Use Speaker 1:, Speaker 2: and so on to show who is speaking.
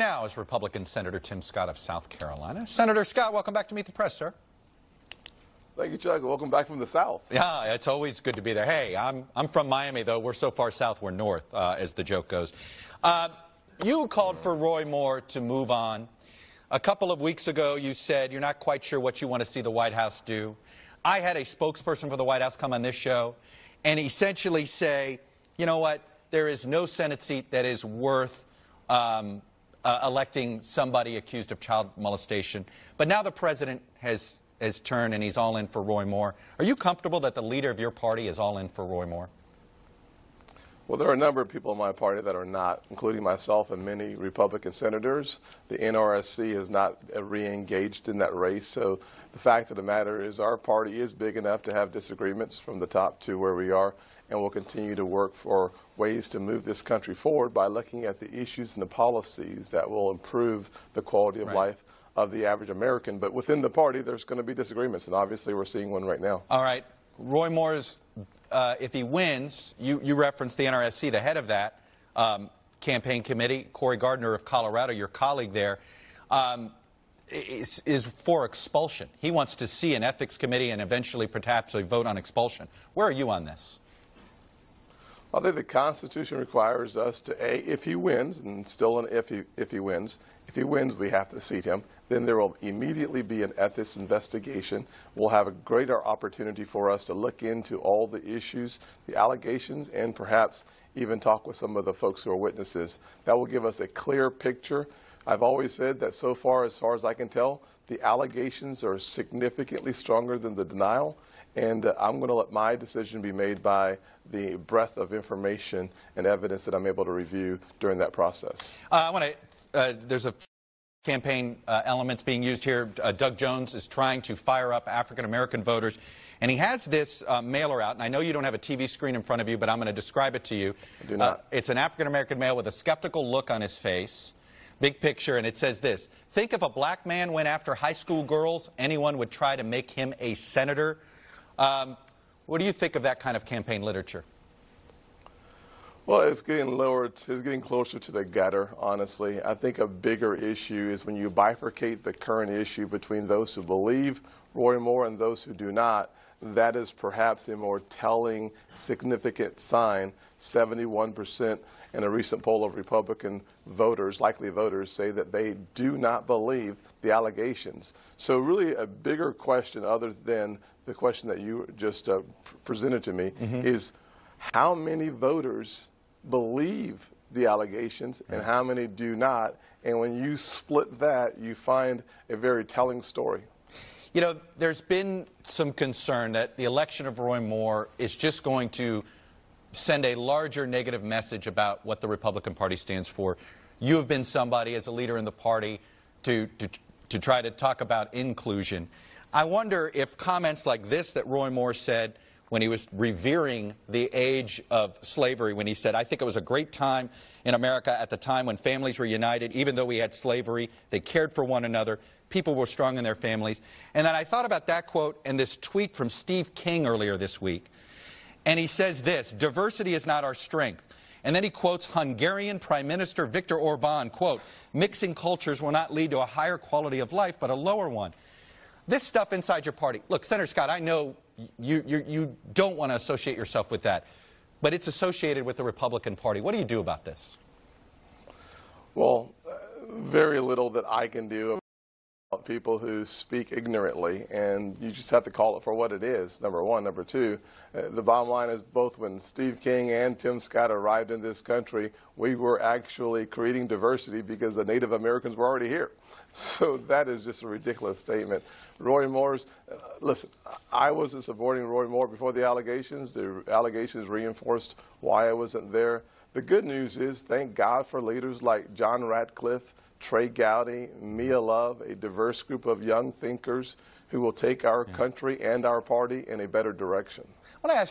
Speaker 1: now is Republican Senator Tim Scott of South Carolina. Senator Scott, welcome back to Meet the Press, sir.
Speaker 2: Thank you, Chuck. Welcome back from the South.
Speaker 1: Yeah, it's always good to be there. Hey, I'm from Miami, though. We're so far south, we're north, as the joke goes. You called for Roy Moore to move on. A couple of weeks ago, you said you're not quite sure what you want to see the White House do. I had a spokesperson for the White House come on this show and essentially say, you know what, there is no Senate seat that is worth electing somebody accused of child molestation. But now the president has turned and he's all in for Roy Moore. Are you comfortable that the leader of your party is all in for Roy Moore?
Speaker 2: Well, there are a number of people in my party that are not, including myself and many Republican senators. The NRSC has not re-engaged in that race. So the fact of the matter is our party is big enough to have disagreements from the top to where we are, and we'll continue to work for ways to move this country forward by looking at the issues and the policies that will improve the quality of life of the average American. But within the party, there's going to be disagreements, and obviously we're seeing one right now.
Speaker 1: All right. Roy Moore's, if he wins, you referenced the NRSC, the head of that campaign committee, Cory Gardner of Colorado, your colleague there, is for expulsion. He wants to see an ethics committee and eventually perhaps a vote on expulsion. Where are you on this?
Speaker 2: I think the Constitution requires us to, if he wins, and still an if he wins, we have to seat him. Then there will immediately be an ethics investigation. We'll have a greater opportunity for us to look into all the issues, the allegations, and perhaps even talk with some of the folks who are witnesses. That will give us a clear picture. I've always said that so far as I can tell, the allegations are significantly stronger than the denial. And I'm going to let my decision be made by the breadth of information and evidence that I'm able to review during that process.
Speaker 1: There's a campaign elements being used here. Doug Jones is trying to fire up African-American voters. And he has this mailer out. And I know you don't have a TV screen in front of you, but I'm going to describe it to you.
Speaker 2: I do not.
Speaker 1: It's an African-American male with a skeptical look on his face. Big picture, and it says this: think if a black man went after high school girls, anyone would try to make him a senator. What do you think of that kind of campaign literature?
Speaker 2: Well, it's getting closer to the gutter, honestly. I think a bigger issue is when you bifurcate the current issue between those who believe Roy Moore and those who do not. That is perhaps a more telling, significant sign. 71% in a recent poll of Republican voters, likely voters, say that they do not believe the allegations. So really a bigger question, other than the question that you just presented to me, is how many voters believe the allegations and how many do not? And when you split that, you find a very telling story.
Speaker 1: You know, there's been some concern that the election of Roy Moore is just going to send a larger negative message about what the Republican Party stands for. You have been somebody as a leader in the party to try to talk about inclusion. I wonder if comments like this that Roy Moore said when he was revering the age of slavery, when he said, I think it was a great time in America at the time when families were united, even though we had slavery, they cared for one another, people were strong in their families. And then I thought about that quote and this tweet from Steve King earlier this week. And he says this: diversity is not our strength. And then he quotes Hungarian Prime Minister Viktor Orban, quote, mixing cultures will not lead to a higher quality of life, but a lower one. This stuff inside your party. Look, Senator Scott, I know you don't want to associate yourself with that, but it's associated with the Republican Party. What do you do about this?
Speaker 2: Well, very little that I can do about people who speak ignorantly, and you just have to call it for what it is, number one. Number two, the bottom line is both when Steve King and Tim Scott arrived in this country, we were actually creating diversity because the Native Americans were already here. So that is just a ridiculous statement. Roy Moore's, listen, I wasn't supporting Roy Moore before the allegations. The allegations reinforced why I wasn't there. The good news is, thank God for leaders like John Ratcliffe, Trey Gowdy, Mia Love, a diverse group of young thinkers who will take our country and our party in a better direction.
Speaker 1: I want to ask you